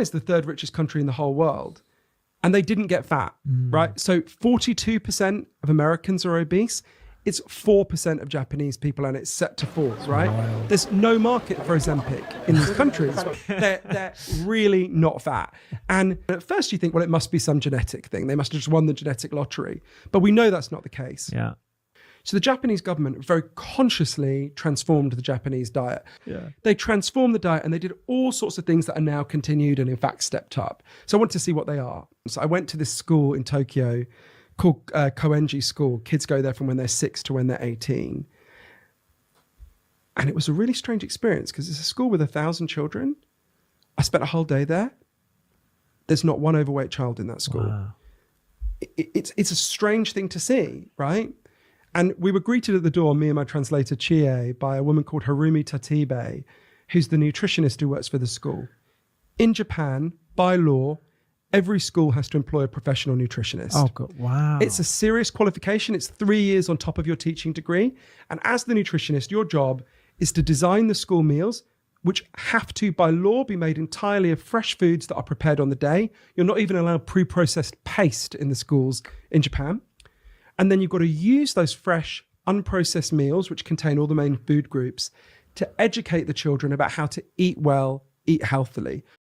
It's the third richest country in the whole world. And they didn't get fat, right? So 42% of Americans are obese. It's 4% of Japanese people, and it's set to fall, right? Wow. There's no market for Ozempic in these countries. They're really not fat. And at first you think, well, it must be some genetic thing. They must have just won the genetic lottery. But we know that's not the case. Yeah. So the Japanese government very consciously transformed the Japanese diet. Yeah. They transformed the diet and they did all sorts of things that are now continued and in fact stepped up. So I wanted to see what they are. So I went to this school in Tokyo called Koenji School. Kids go there from when they're 6 to when they're 18. And it was a really strange experience because it's a school with 1,000 children. I spent a whole day there. There's not one overweight child in that school. Wow. It's a strange thing to see, right? And we were greeted at the door, me and my translator Chie, by a woman called Harumi Tatibe, who's the nutritionist who works for the school. In Japan, by law, every school has to employ a professional nutritionist. Oh, God. Wow. It's a serious qualification. It's 3 years on top of your teaching degree. And as the nutritionist, your job is to design the school meals, which have to, by law, be made entirely of fresh foods that are prepared on the day. You're not even allowed pre-processed paste in the schools in Japan. And then you've got to use those fresh, unprocessed meals, which contain all the main food groups, to educate the children about how to eat well, eat healthily.